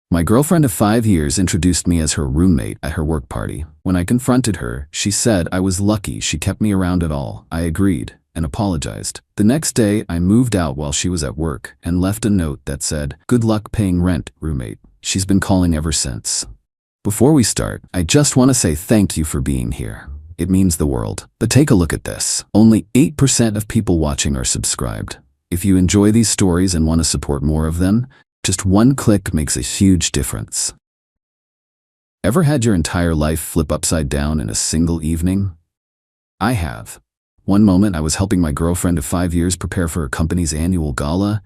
My girlfriend of 5 years introduced me as her roommate at her work party. When I confronted her, she said I was lucky she kept me around at all. I agreed and apologized. The next day, I moved out while she was at work and left a note that said, "Good luck paying rent, roommate." She's been calling ever since. Before we start, I just want to say thank you for being here. It means the world. But take a look at this. Only 8% of people watching are subscribed. If you enjoy these stories and want to support more of them, just one click makes a huge difference. Ever had your entire life flip upside down in a single evening? I have. One moment I was helping my girlfriend of 5 years prepare for her company's annual gala,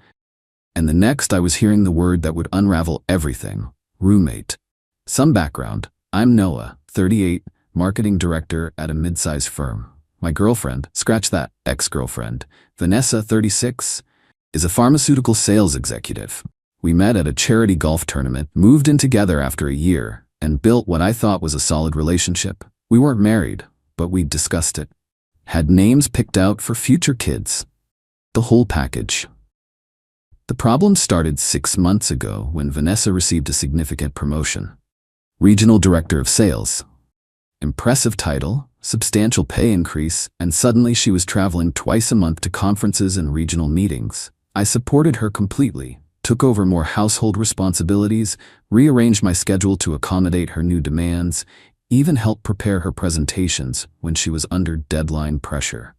and the next I was hearing the word that would unravel everything: roommate. Some background. I'm Noah, 38, marketing director at a mid-sized firm. My girlfriend, scratch that, ex-girlfriend, Vanessa, 36, is a pharmaceutical sales executive. We met at a charity golf tournament, moved in together after a year, and built what I thought was a solid relationship. We weren't married, but we discussed it. Had names picked out for future kids. The whole package. The problem started 6 months ago when Vanessa received a significant promotion. Regional Director of Sales. Impressive title, substantial pay increase, and suddenly she was traveling twice a month to conferences and regional meetings. I supported her completely, took over more household responsibilities, rearranged my schedule to accommodate her new demands, even helped prepare her presentations when she was under deadline pressure.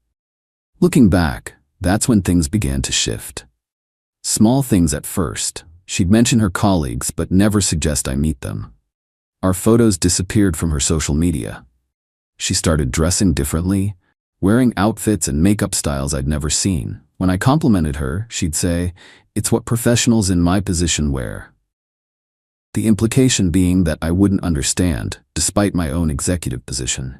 Looking back, that's when things began to shift. Small things at first. She'd mention her colleagues but never suggest I meet them. Our photos disappeared from her social media. She started dressing differently, wearing outfits and makeup styles I'd never seen. When I complimented her, she'd say, "It's what professionals in my position wear." The implication being that I wouldn't understand, despite my own executive position.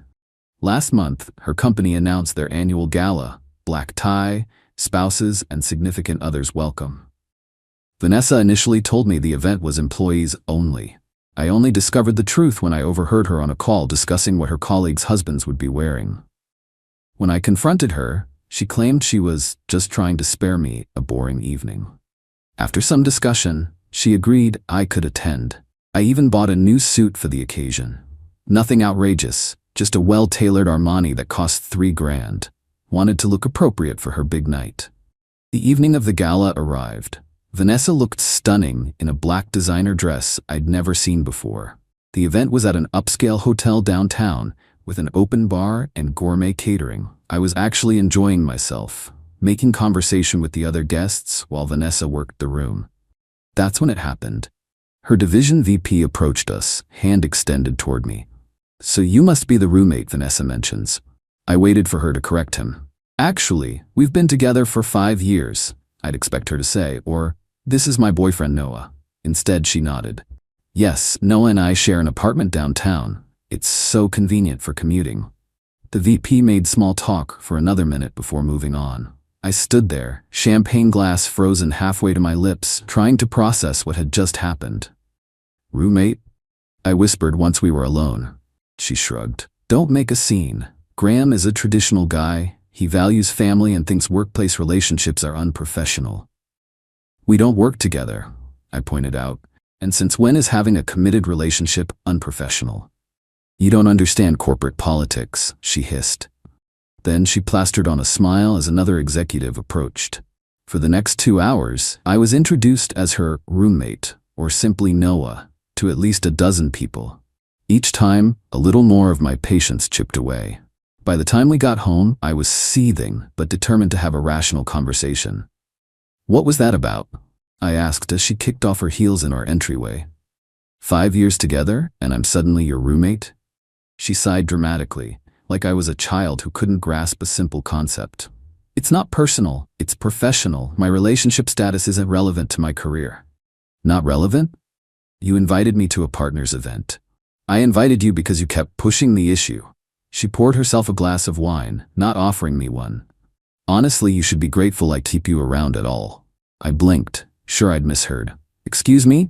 Last month, her company announced their annual gala, black tie, spouses, and significant others welcome. Vanessa initially told me the event was employees only. I only discovered the truth when I overheard her on a call discussing what her colleagues' husbands would be wearing. When I confronted her, she claimed she was just trying to spare me a boring evening. After some discussion, she agreed I could attend. I even bought a new suit for the occasion. Nothing outrageous, just a well-tailored Armani that cost $3,000. Wanted to look appropriate for her big night. The evening of the gala arrived. Vanessa looked stunning in a black designer dress I'd never seen before. The event was at an upscale hotel downtown with an open bar and gourmet catering. I was actually enjoying myself, making conversation with the other guests while Vanessa worked the room. That's when it happened. Her division VP approached us, hand extended toward me. "So you must be the roommate," Vanessa mentions. I waited for her to correct him. "Actually, we've been together for 5 years, I'd expect her to say, or, "This is my boyfriend Noah." Instead, she nodded. "Yes, Noah and I share an apartment downtown. It's so convenient for commuting." The VP made small talk for another minute before moving on. I stood there, champagne glass frozen halfway to my lips, trying to process what had just happened. "Roommate?" I whispered once we were alone. She shrugged. "Don't make a scene. Graham is a traditional guy. He values family and thinks workplace relationships are unprofessional." "We don't work together," I pointed out. "And since when is having a committed relationship unprofessional?" "You don't understand corporate politics," she hissed. Then she plastered on a smile as another executive approached. For the next 2 hours, I was introduced as her roommate, or simply Noah, to at least a dozen people. Each time, a little more of my patience chipped away. By the time we got home, I was seething, but determined to have a rational conversation. "What was that about?" I asked as she kicked off her heels in our entryway. 5 years together, and I'm suddenly your roommate?" She sighed dramatically, like I was a child who couldn't grasp a simple concept. "It's not personal, it's professional. My relationship status isn't relevant to my career." "Not relevant? You invited me to a partner's event. I invited you because you kept pushing the issue." She poured herself a glass of wine, not offering me one. "Honestly, you should be grateful I keep you around at all." I blinked, sure I'd misheard. "Excuse me?"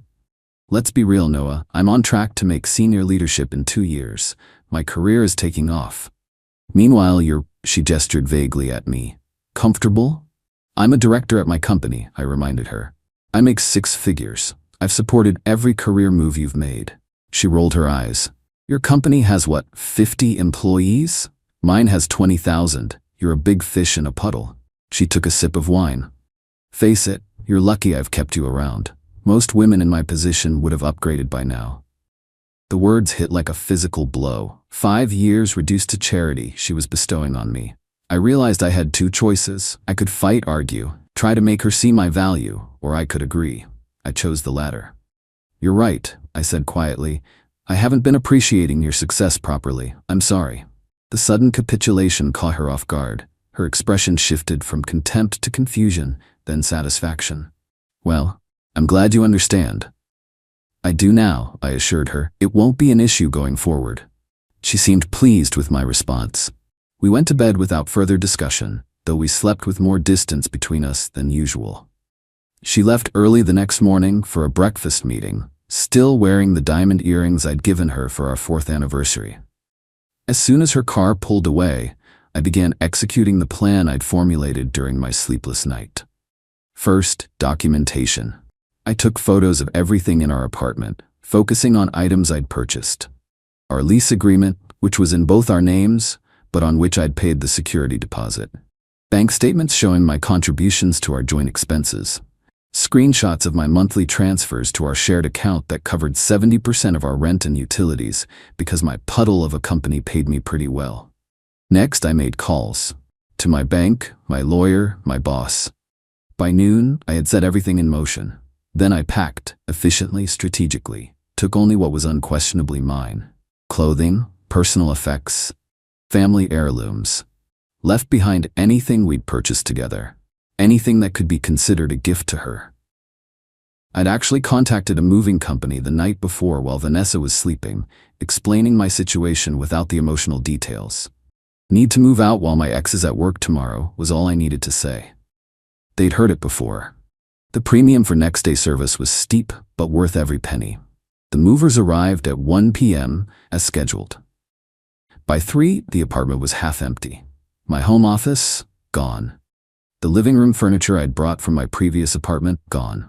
"Let's be real, Noah. I'm on track to make senior leadership in 2 years. My career is taking off. Meanwhile, she gestured vaguely at me. "Comfortable?" "I'm a director at my company," I reminded her. "I make 6 figures. I've supported every career move you've made. She rolled her eyes. Your company has what, 50 employees? Mine has 20,000. You're a big fish in a puddle. She took a sip of wine. Face it, you're lucky I've kept you around. Most women in my position would have upgraded by now. The words hit like a physical blow. 5 years reduced to charity she was bestowing on me. I realized I had two choices. I could fight, argue, try to make her see my value, or I could agree. I chose the latter. You're right, I said quietly. I haven't been appreciating your success properly. I'm sorry. The sudden capitulation caught her off guard. Her expression shifted from contempt to confusion, then satisfaction. Well, I'm glad you understand. I do now, I assured her. It won't be an issue going forward. She seemed pleased with my response. We went to bed without further discussion, though we slept with more distance between us than usual. She left early the next morning for a breakfast meeting, still wearing the diamond earrings I'd given her for our 4th anniversary. As soon as her car pulled away, I began executing the plan I'd formulated during my sleepless night. First, documentation. I took photos of everything in our apartment, focusing on items I'd purchased. Our lease agreement, which was in both our names, but on which I'd paid the security deposit. Bank statements showing my contributions to our joint expenses. Screenshots of my monthly transfers to our shared account that covered 70% of our rent and utilities because my puddle of a company paid me pretty well. Next, I made calls. To my bank, my lawyer, my boss. By noon, I had set everything in motion. Then I packed, efficiently, strategically, took only what was unquestionably mine. Clothing, personal effects, family heirlooms. Left behind anything we'd purchased together. Anything that could be considered a gift to her. I'd actually contacted a moving company the night before while Vanessa was sleeping, explaining my situation without the emotional details. Need to move out while my ex is at work tomorrow was all I needed to say. They'd heard it before. The premium for next-day service was steep, but worth every penny. The movers arrived at 1 p.m. as scheduled. By 3, the apartment was half empty. My home office, gone. The living room furniture I'd brought from my previous apartment, gone.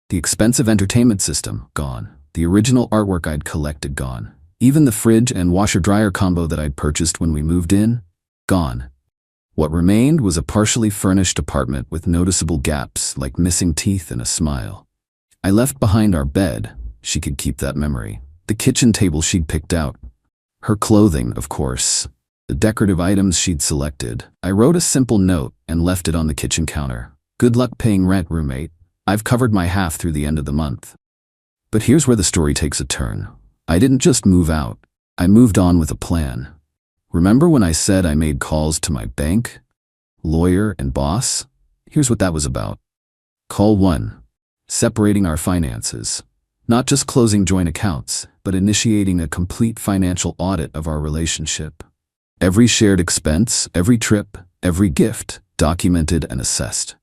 The expensive entertainment system, gone. The original artwork I'd collected, gone. Even the fridge and washer-dryer combo that I'd purchased when we moved in, gone. What remained was a partially furnished apartment with noticeable gaps like missing teeth and a smile. I left behind our bed. She could keep that memory. The kitchen table she'd picked out. Her clothing, of course. The decorative items she'd selected. I wrote a simple note and left it on the kitchen counter. Good luck paying rent, roommate. I've covered my half through the end of the month. But here's where the story takes a turn. I didn't just move out. I moved on with a plan. Remember when I said I made calls to my bank, lawyer, and boss? Here's what that was about. Call 1. Separating our finances. Not just closing joint accounts, but initiating a complete financial audit of our relationship. Every shared expense, every trip, every gift, documented and assessed.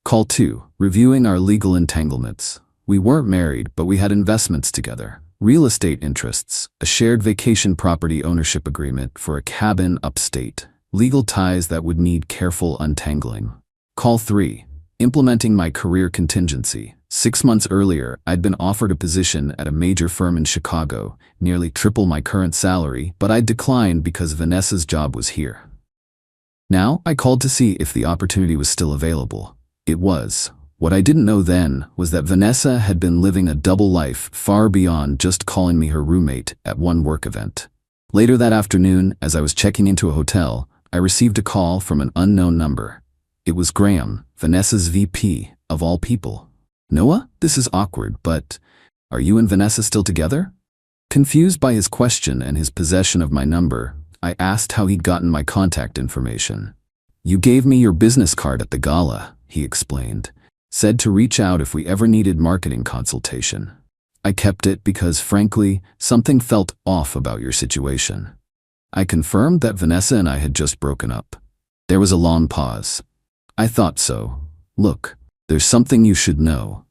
Call 2. Reviewing our legal entanglements. We weren't married, but we had investments together. Real estate interests, a shared vacation property ownership agreement for a cabin upstate, legal ties that would need careful untangling. Call 3. Implementing my career contingency. 6 months earlier, I'd been offered a position at a major firm in Chicago, nearly triple my current salary, but I'd declined because Vanessa's job was here. Now, I called to see if the opportunity was still available. It was. What I didn't know then was that Vanessa had been living a double life far beyond just calling me her roommate at one work event. Later that afternoon, as I was checking into a hotel, I received a call from an unknown number. It was Graham, Vanessa's VP, of all people. Noah, this is awkward, but are you and Vanessa still together? Confused by his question and his possession of my number, I asked how he'd gotten my contact information. You gave me your business card at the gala, he explained. Said to reach out if we ever needed marketing consultation. I kept it because, frankly, something felt off about your situation. I confirmed that Vanessa and I had just broken up. There was a long pause. I thought so. Look, there's something you should know.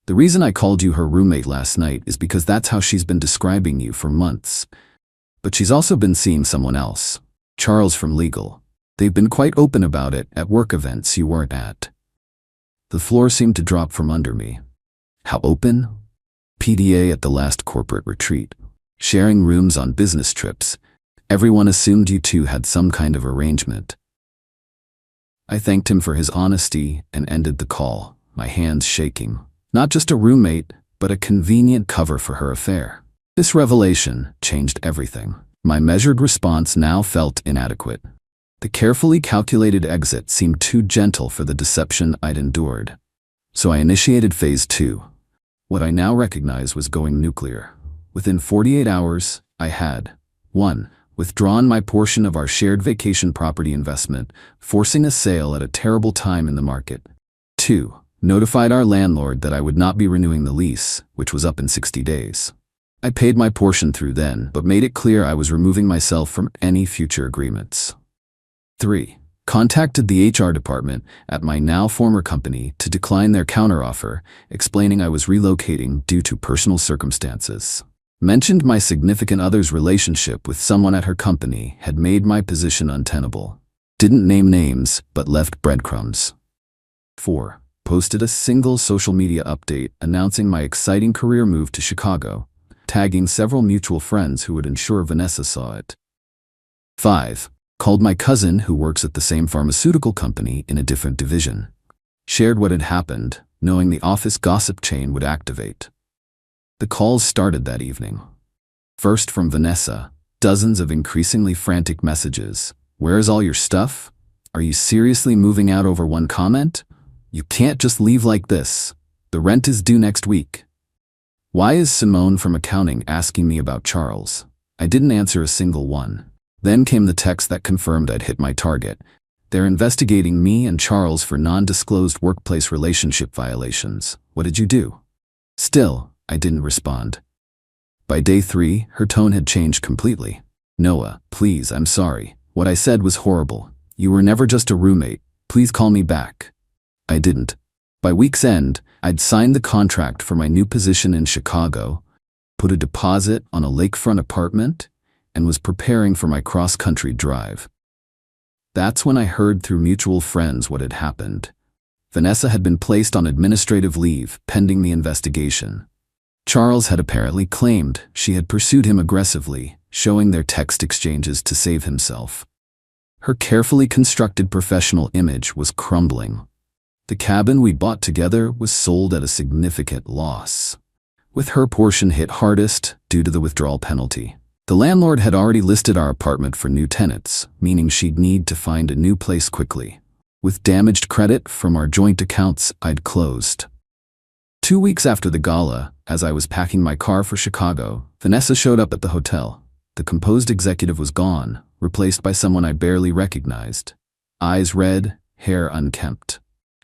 The reason I called you her roommate last night is because that's how she's been describing you for months. But she's also been seeing someone else. Charles from legal. They've been quite open about it at work events you weren't at. The floor seemed to drop from under me. How open? PDA at the last corporate retreat, sharing rooms on business trips. Everyone assumed you two had some kind of arrangement. I thanked him for his honesty and ended the call, my hands shaking. Not just a roommate, but a convenient cover for her affair. This revelation changed everything. My measured response now felt inadequate. The carefully calculated exit seemed too gentle for the deception I'd endured. So I initiated phase 2. What I now recognize was going nuclear. Within 48 hours, I had 1. Withdrawn my portion of our shared vacation property investment, forcing a sale at a terrible time in the market. 2. Notified our landlord that I would not be renewing the lease, which was up in 60 days. I paid my portion through then, but made it clear I was removing myself from any future agreements. 3. Contacted the HR department at my now former company to decline their counteroffer, explaining I was relocating due to personal circumstances. Mentioned my significant other's relationship with someone at her company had made my position untenable. Didn't name names, but left breadcrumbs. 4. Posted a single social media update announcing my exciting career move to Chicago, tagging several mutual friends who would ensure Vanessa saw it. 5. Called my cousin who works at the same pharmaceutical company in a different division. Shared what had happened, knowing the office gossip chain would activate. The calls started that evening. First from Vanessa, dozens of increasingly frantic messages. Where is all your stuff? Are you seriously moving out over one comment? You can't just leave like this. The rent is due next week. Why is Simone from accounting asking me about Charles? I didn't answer a single one. Then came the text that confirmed I'd hit my target. They're investigating me and Charles for non-disclosed workplace relationship violations. What did you do? Still, I didn't respond. By day 3, her tone had changed completely. Noah, please, I'm sorry. What I said was horrible. You were never just a roommate. Please call me back. I didn't. By week's end, I'd signed the contract for my new position in Chicago, put a deposit on a lakefront apartment, and was preparing for my cross-country drive. That's when I heard through mutual friends what had happened. Vanessa had been placed on administrative leave pending the investigation. Charles had apparently claimed she had pursued him aggressively, showing their text exchanges to save himself. Her carefully constructed professional image was crumbling. The cabin we bought together was sold at a significant loss, with her portion hit hardest due to the withdrawal penalty. The landlord had already listed our apartment for new tenants, meaning she'd need to find a new place quickly. With damaged credit from our joint accounts, I'd closed. 2 weeks after the gala, as I was packing my car for Chicago, Vanessa showed up at the hotel. The composed executive was gone, replaced by someone I barely recognized. Eyes red, hair unkempt.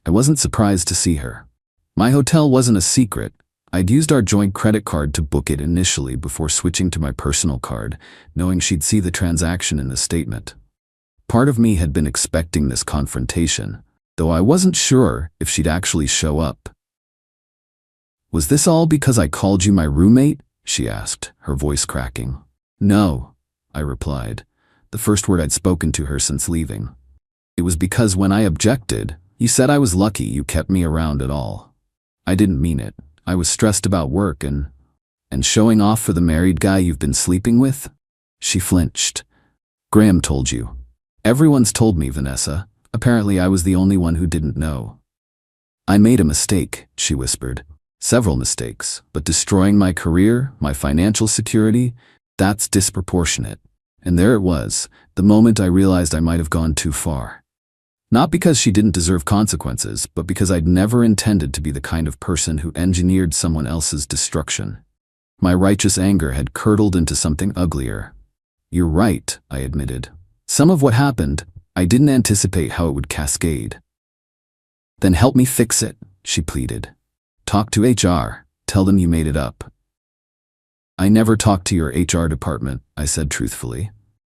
I wasn't surprised to see her. My hotel wasn't a secret. I'd used our joint credit card to book it initially before switching to my personal card, knowing she'd see the transaction in the statement. Part of me had been expecting this confrontation, though I wasn't sure if she'd actually show up. Was this all because I called you my roommate? She asked, her voice cracking. No, I replied, the first word I'd spoken to her since leaving. It was because when I objected, you said I was lucky you kept me around at all. I didn't mean it. I was stressed about work and showing off for the married guy you've been sleeping with? She flinched. Graham told you. Everyone's told me, Vanessa. Apparently I was the only one who didn't know. I made a mistake, she whispered. Several mistakes, but destroying my career, my financial security, that's disproportionate. And there it was, the moment I realized I might have gone too far. Not because she didn't deserve consequences, but because I'd never intended to be the kind of person who engineered someone else's destruction. My righteous anger had curdled into something uglier. You're right, I admitted. Some of what happened, I didn't anticipate how it would cascade. Then help me fix it, she pleaded. Talk to HR, tell them you made it up. I never talked to your HR department, I said truthfully.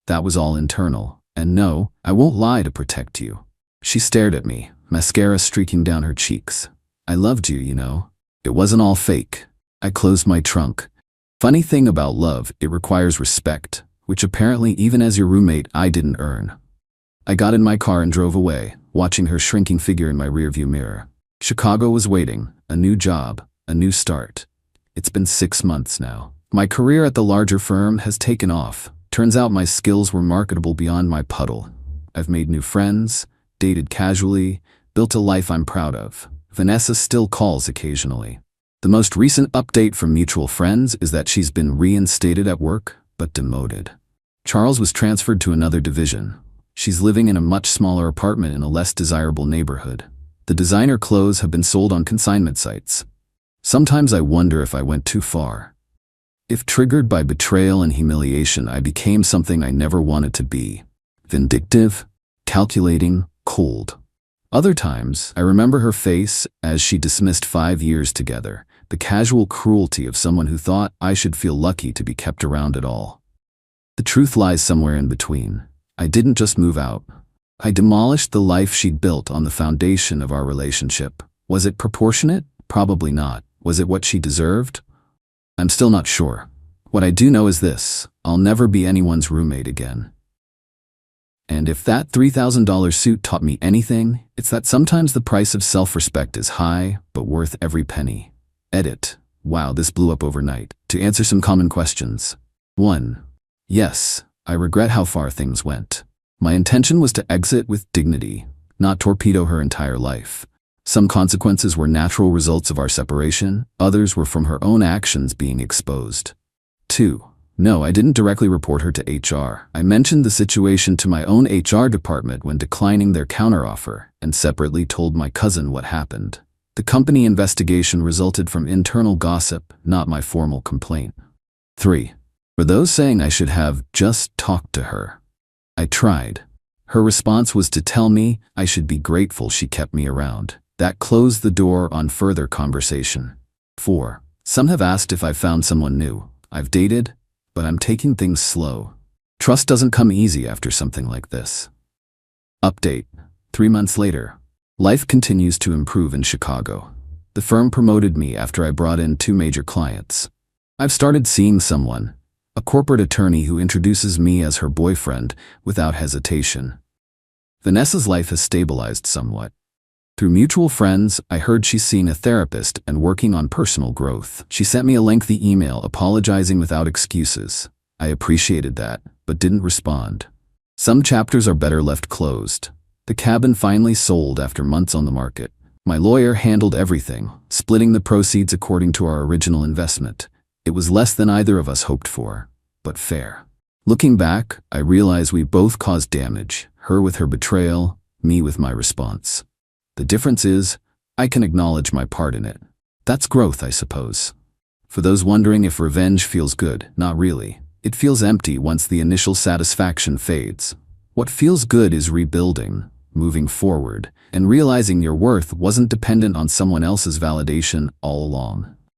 That was all internal, and no, I won't lie to protect you. She stared at me, mascara streaking down her cheeks. I loved you, you know. It wasn't all fake. I closed my trunk. Funny thing about love, it requires respect, which apparently even as your roommate I didn't earn. I got in my car and drove away, watching her shrinking figure in my rearview mirror. Chicago was waiting, a new job, a new start. It's been 6 months now. My career at the larger firm has taken off. Turns out my skills were marketable beyond my puddle. I've made new friends, dated casually, built a life I'm proud of. Vanessa still calls occasionally. The most recent update from mutual friends is that she's been reinstated at work, but demoted. Charles was transferred to another division. She's living in a much smaller apartment in a less desirable neighborhood. The designer clothes have been sold on consignment sites. Sometimes I wonder if I went too far. If triggered by betrayal and humiliation, I became something I never wanted to be. Vindictive, calculating, cold. Other times, I remember her face as she dismissed 5 years together, the casual cruelty of someone who thought I should feel lucky to be kept around at all. The truth lies somewhere in between. I didn't just move out. I demolished the life she'd built on the foundation of our relationship. Was it proportionate? Probably not. Was it what she deserved? I'm still not sure. What I do know is this: I'll never be anyone's roommate again. And if that $3,000 suit taught me anything, it's that sometimes the price of self-respect is high, but worth every penny. Edit. Wow, this blew up overnight. To answer some common questions. 1. Yes, I regret how far things went. My intention was to exit with dignity, not torpedo her entire life. Some consequences were natural results of our separation, others were from her own actions being exposed. 2. No, I didn't directly report her to HR. I mentioned the situation to my own HR department when declining their counteroffer, and separately told my cousin what happened. The company investigation resulted from internal gossip, not my formal complaint. 3. For those saying I should have just talked to her, I tried. Her response was to tell me I should be grateful she kept me around. That closed the door on further conversation. 4. Some have asked if I've found someone new. I've dated, but I'm taking things slow. Trust doesn't come easy after something like this. Update. 3 months later. Life continues to improve in Chicago. The firm promoted me after I brought in 2 major clients. I've started seeing someone, a corporate attorney who introduces me as her boyfriend without hesitation. Vanessa's life has stabilized somewhat. Through mutual friends, I heard she's seeing a therapist and working on personal growth. She sent me a lengthy email apologizing without excuses. I appreciated that, but didn't respond. Some chapters are better left closed. The cabin finally sold after months on the market. My lawyer handled everything, splitting the proceeds according to our original investment. It was less than either of us hoped for, but fair. Looking back, I realize we both caused damage, her with her betrayal, me with my response. The difference is, I can acknowledge my part in it. That's growth, I suppose. For those wondering if revenge feels good, not really. It feels empty once the initial satisfaction fades. What feels good is rebuilding, moving forward, and realizing your worth wasn't dependent on someone else's validation all along.